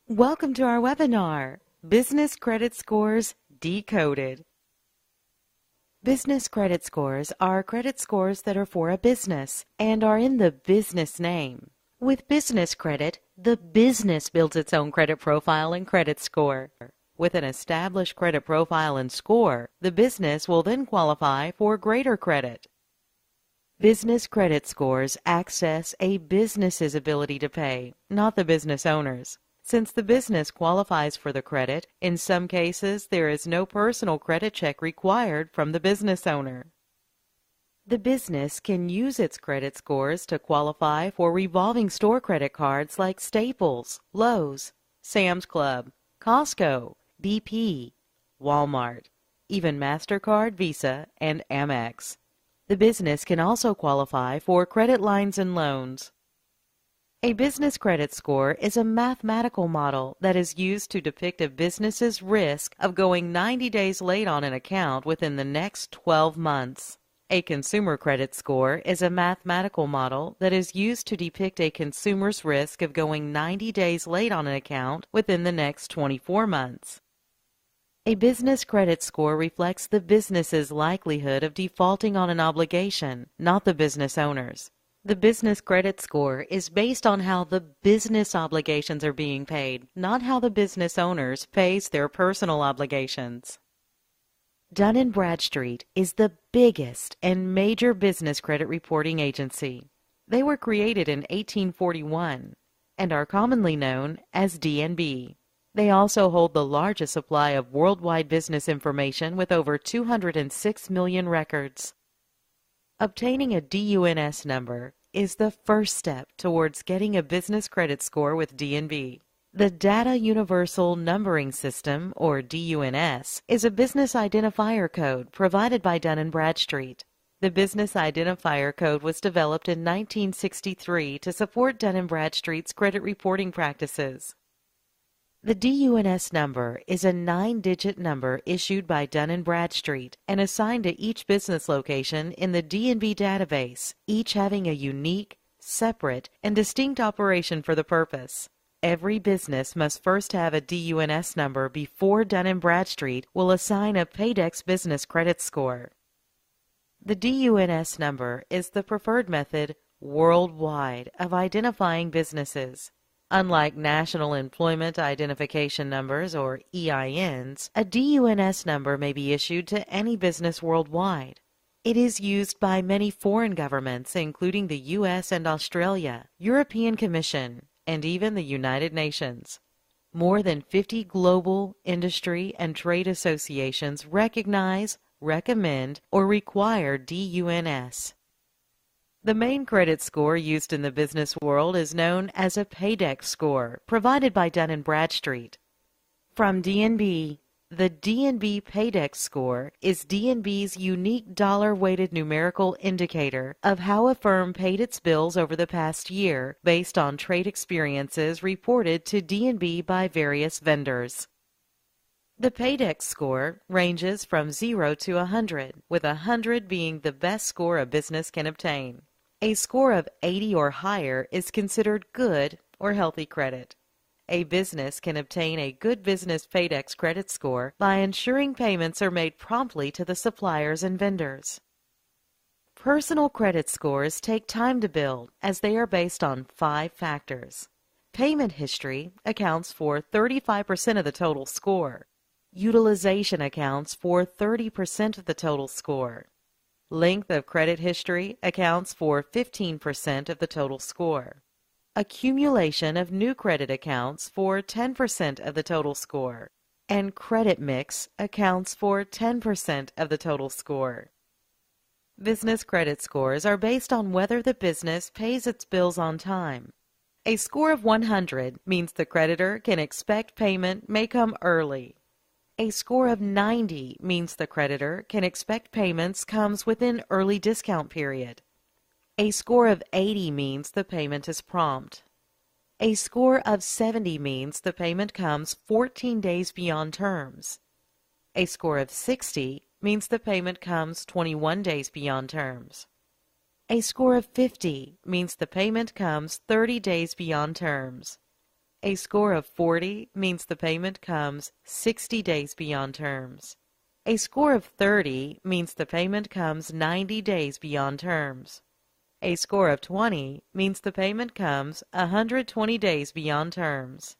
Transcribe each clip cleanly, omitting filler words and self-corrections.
Welcome to our webinar, Business Credit Scores Decoded. Business credit scores are credit scores that are for a business and are in the business name. With business credit, the business builds its own credit profile and credit score. With an established credit profile and score, the business will then qualify for greater credit. Business credit scores access a business's ability to pay, not the business owner's. Since the business qualifies for the credit, in some cases there is no personal credit check required from the business owner. The business can use its credit scores to qualify for revolving store credit cards like Staples, Lowe's, Sam's Club, Costco, BP, Walmart, even MasterCard, Visa, and Amex. The business can also qualify for credit lines and loans. A business credit score is a mathematical model that is used to depict a business's risk of going 90 days late on an account within the next 12 months. A consumer credit score is a mathematical model that is used to depict a consumer's risk of going 90 days late on an account within the next 24 months. A business credit score reflects the business's likelihood of defaulting on an obligation, not the business owner's. The business credit score is based on how the business obligations are being paid, not how the business owners pays their personal obligations. Dun & Bradstreet is the biggest and major business credit reporting agency. They were created in 1841 and are commonly known as D&B. They also hold the largest supply of worldwide business information with over 206 million records. Obtaining a DUNS number is the first step towards getting a business credit score with D&B. The Data Universal Numbering System, or DUNS, is a business identifier code provided by Dun & Bradstreet. The business identifier code was developed in 1963 to support Dun & Bradstreet's credit reporting practices. The DUNS number is a 9-digit number issued by Dun & Bradstreet and assigned to each business location in the D&B database, each having a unique, separate, and distinct operation for the purpose. Every business must first have a DUNS number before Dun & Bradstreet will assign a Paydex business credit score. The DUNS number is the preferred method worldwide of identifying businesses. Unlike National Employment Identification Numbers, or EINs, a DUNS number may be issued to any business worldwide. It is used by many foreign governments, including the U.S. and Australia, European Commission, and even the United Nations. More than 50 global industry and trade associations recognize, recommend, or require DUNS. The main credit score used in the business world is known as a Paydex score, provided by Dun & Bradstreet. From D&B, the D&B Paydex score is D&B's unique dollar-weighted numerical indicator of how a firm paid its bills over the past year based on trade experiences reported to D&B by various vendors. The Paydex score ranges from 0 to 100, with 100 being the best score a business can obtain. A score of 80 or higher is considered good or healthy credit. A business can obtain a good business Paydex credit score by ensuring payments are made promptly to the suppliers and vendors. Personal credit scores take time to build as they are based on 5 factors. Payment history accounts for 35% of the total score. Utilization accounts for 30% of the total score. Length of credit history accounts for 15% of the total score. Accumulation of new credit accounts for 10% of the total score. And credit mix accounts for 10% of the total score. Business credit scores are based on whether the business pays its bills on time. A score of 100 means the creditor can expect payment may come early. A score of 90 means the creditor can expect payments comes within early discount period. A score of 80 means the payment is prompt. A score of 70 means the payment comes 14 days beyond terms. A score of 60 means the payment comes 21 days beyond terms. A score of 50 means the payment comes 30 days beyond terms. A score of 40 means the payment comes 60 days beyond terms. A score of 30 means the payment comes 90 days beyond terms. A score of 20 means the payment comes 120 days beyond terms.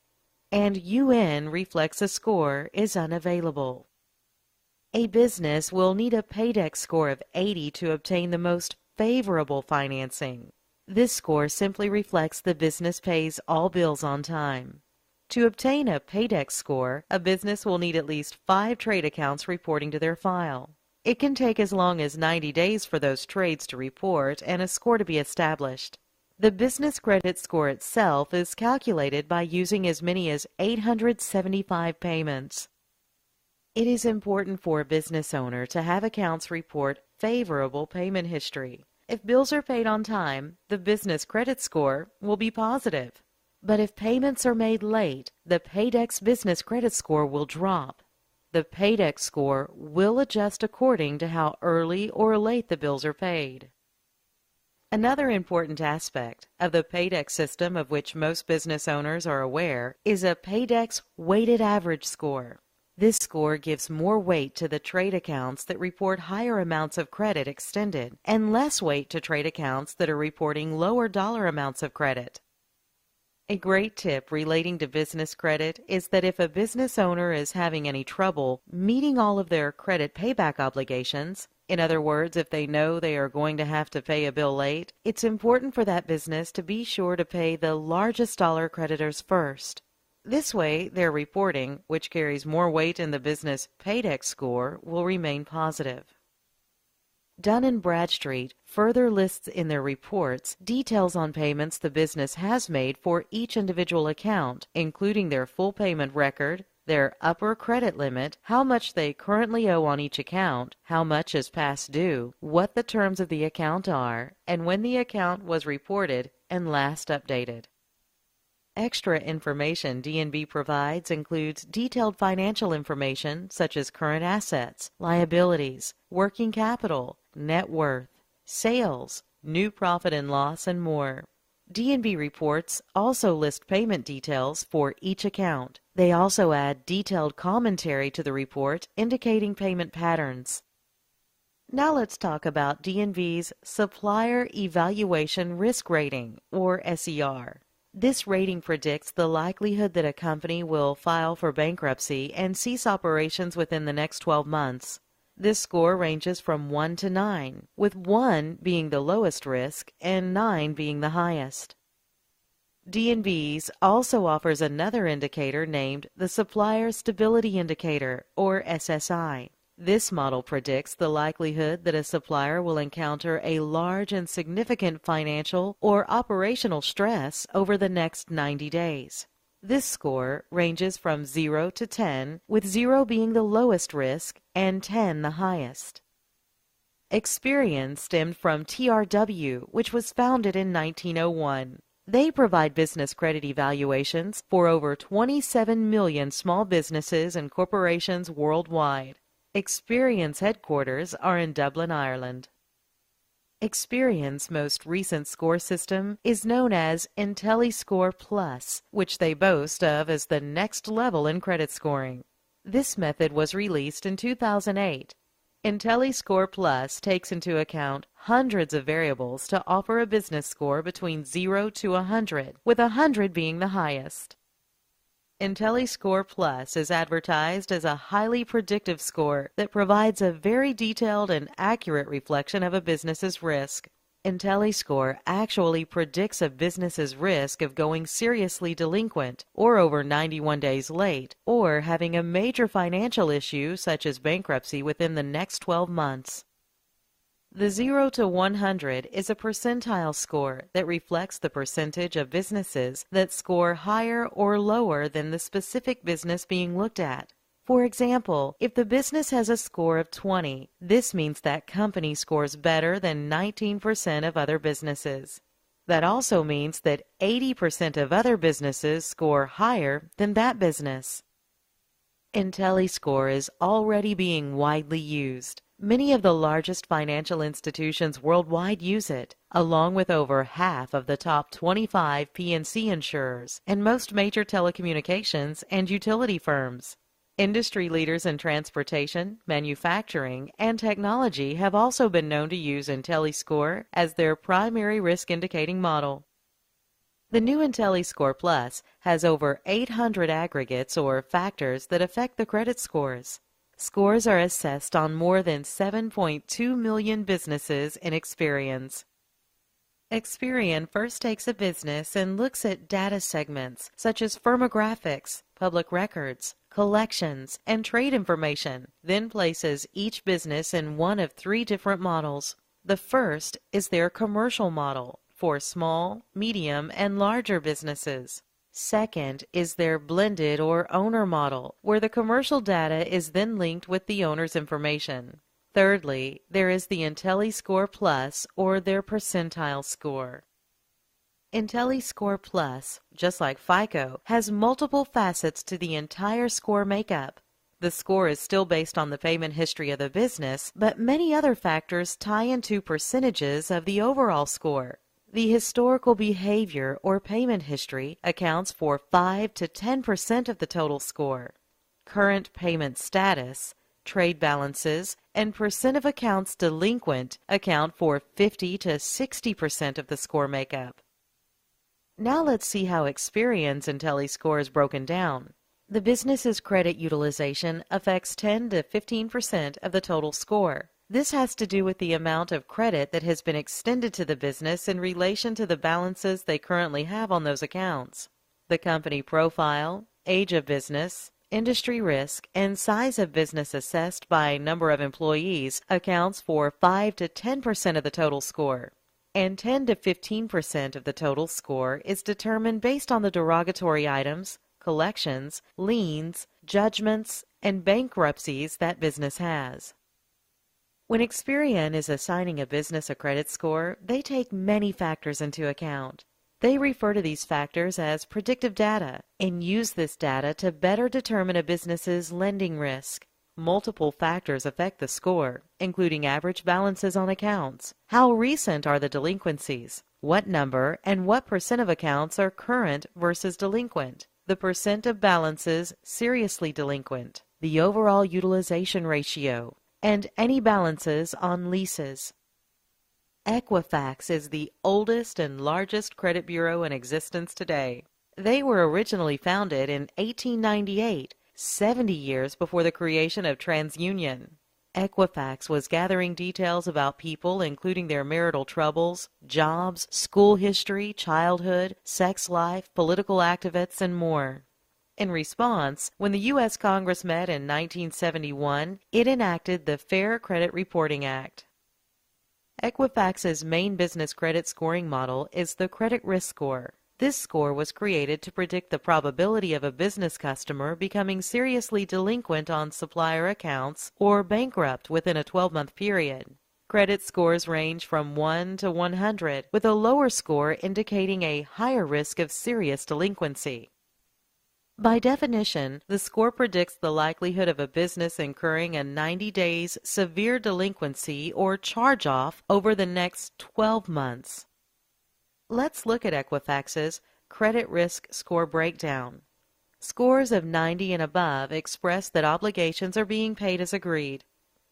And UN reflects a score is unavailable. A business will need a paydex score of 80 to obtain the most favorable financing. This score simply reflects the business pays all bills on time. To obtain a paydex score, a business will need at least 5 trade accounts reporting to their file. It can take as long as 90 days for those trades to report and a score to be established. The business credit score itself is calculated by using as many as 875 payments. It is important for a business owner to have accounts report favorable payment history. If bills are paid on time, the business credit score will be positive. But if payments are made late, the paydex business credit score will drop. The paydex score will adjust according to how early or late the bills are paid. Another important aspect of the paydex system of which most business owners are aware is a paydex weighted average score. This score gives more weight to the trade accounts that report higher amounts of credit extended and less weight to trade accounts that are reporting lower dollar amounts of credit. A great tip relating to business credit is that if a business owner is having any trouble meeting all of their credit payback obligations, in other words, if they know they are going to have to pay a bill late, it's important for that business to be sure to pay the largest dollar creditors first. This way, their reporting, which carries more weight in the business paydex score, will remain positive. Dun & Bradstreet further lists in their reports details on payments the business has made for each individual account, including their full payment record, their upper credit limit, how much they currently owe on each account, how much is past due, what the terms of the account are, and when the account was reported and last updated. Extra information D&B provides includes detailed financial information such as current assets, liabilities, working capital, net worth, sales, new profit and loss, and more. D&B reports also list payment details for each account. They also add detailed commentary to the report indicating payment patterns. Now let's talk about D&B's Supplier Evaluation Risk Rating, or SER. This rating predicts the likelihood that a company will file for bankruptcy and cease operations within the next 12 months. This score ranges from 1 to 9, with 1 being the lowest risk and 9 being the highest. D&B's also offers another indicator named the Supplier Stability Indicator, or SSI. This model predicts the likelihood that a supplier will encounter a large and significant financial or operational stress over the next 90 days. This score ranges from 0 to 10, with 0 being the lowest risk and 10 the highest. Experian stemmed from TRW, which was founded in 1901. They provide business credit evaluations for over 27 million small businesses and corporations worldwide. Experian's headquarters are in Dublin, Ireland. Experian's most recent score system is known as IntelliScore Plus, which they boast of as the next level in credit scoring. This method was released in 2008. IntelliScore Plus takes into account hundreds of variables to offer a business score between 0 to 100, with 100 being the highest. IntelliScore Plus is advertised as a highly predictive score that provides a very detailed and accurate reflection of a business's risk. IntelliScore actually predicts a business's risk of going seriously delinquent, or over 91 days late, or having a major financial issue such as bankruptcy within the next 12 months. The 0 to 100 is a percentile score that reflects the percentage of businesses that score higher or lower than the specific business being looked at. For example, if the business has a score of 20, this means that company scores better than 19% of other businesses. That also means that 80% of other businesses score higher than that business. IntelliScore is already being widely used. Many of the largest financial institutions worldwide use it, along with over half of the top 25 P&C insurers and most major telecommunications and utility firms. Industry leaders in transportation, manufacturing, and technology have also been known to use IntelliScore as their primary risk indicating model. The new IntelliScore Plus has over 800 aggregates or factors that affect the credit scores. Scores are assessed on more than 7.2 million businesses in Experian. Experian first takes a business and looks at data segments such as firmographics, public records, collections, and trade information, then places each business in one of three different models. The first is their commercial model for small, medium, and larger businesses. Second is their blended or owner model, where the commercial data is then linked with the owner's information. Thirdly, there is the IntelliScore Plus, or their percentile score. IntelliScore Plus, just like FICO, has multiple facets to the entire score makeup. The score is still based on the payment history of the business, but many other factors tie into percentages of the overall score. The historical behavior or payment history accounts for 5 to 10% of the total score. Current payment status, trade balances, and percent of accounts delinquent account for 50 to 60% of the score makeup. Now let's see how Experian's IntelliScore is broken down. The business's credit utilization affects 10 to 15% of the total score. This has to do with the amount of credit that has been extended to the business in relation to the balances they currently have on those accounts. The company profile, age of business, industry risk, and size of business assessed by number of employees accounts for 5 to 10% of the total score. And 10 to 15% of the total score is determined based on the derogatory items, collections, liens, judgments, and bankruptcies that business has. When Experian is assigning a business a credit score, they take many factors into account. They refer to these factors as predictive data and use this data to better determine a business's lending risk. Multiple factors affect the score, including average balances on accounts, how recent are the delinquencies, what number and what percent of accounts are current versus delinquent, the percent of balances seriously delinquent, the overall utilization ratio, and any balances on leases. Equifax is the oldest and largest credit bureau in existence today. They were originally founded in 1898, 70 years before the creation of TransUnion. Equifax was gathering details about people, including their marital troubles, jobs, school history, childhood, sex life, political activists, and more. In response, when the U.S. Congress met in 1971, it enacted the Fair Credit Reporting Act. Equifax's main business credit scoring model is the credit risk score. This score was created to predict the probability of a business customer becoming seriously delinquent on supplier accounts or bankrupt within a 12-month period. Credit scores range from 1 to 100, with a lower score indicating a higher risk of serious delinquency. By definition, the score predicts the likelihood of a business incurring a 90 days severe delinquency or charge-off over the next 12 months. Let's look at Equifax's credit risk score breakdown. Scores of 90 and above express that obligations are being paid as agreed.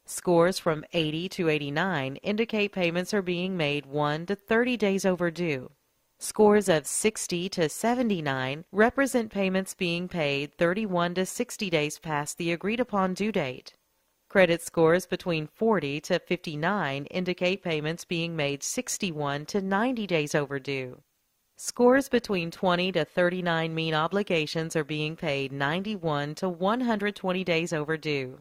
Scores from 80 to 89 indicate payments are being made 1 to 30 days overdue. Scores of 60 to 79 represent payments being paid 31 to 60 days past the agreed-upon due date. Credit scores between 40 to 59 indicate payments being made 61 to 90 days overdue. Scores between 20 to 39 mean obligations are being paid 91 to 120 days overdue.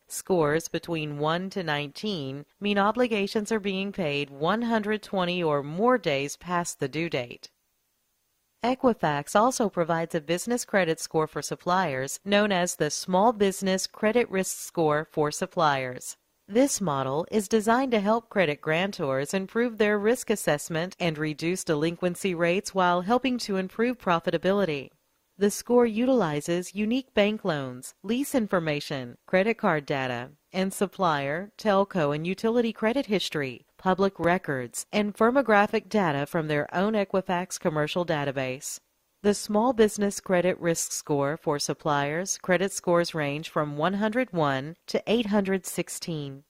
Scores between 1 to 19 mean obligations are being paid 120 or more days past the due date. Equifax also provides a business credit score for suppliers known as the Small Business Credit Risk Score for Suppliers. This model is designed to help credit grantors improve their risk assessment and reduce delinquency rates while helping to improve profitability. The score utilizes unique bank loans, lease information, credit card data, and supplier, telco, and utility credit history, public records, and firmographic data from their own Equifax commercial database. The Small Business Credit Risk Score for suppliers, credit scores range from 101 to 816.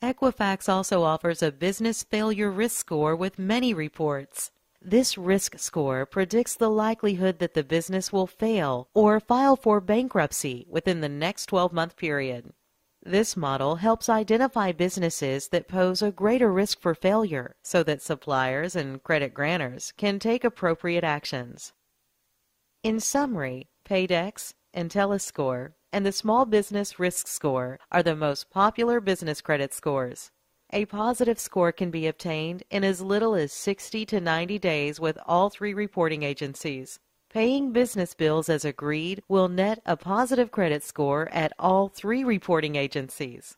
Equifax also offers a business failure risk score with many reports. This risk score predicts the likelihood that the business will fail or file for bankruptcy within the next 12-month period. This model helps identify businesses that pose a greater risk for failure so that suppliers and credit grantors can take appropriate actions. In summary, Paydex, IntelliScore, and the Small Business Risk Score are the most popular business credit scores. A positive score can be obtained in as little as 60 to 90 days with all three reporting agencies. Paying business bills as agreed will net a positive credit score at all three reporting agencies.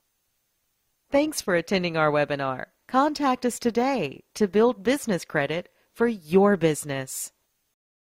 Thanks for attending our webinar. Contact us today to build business credit for your business.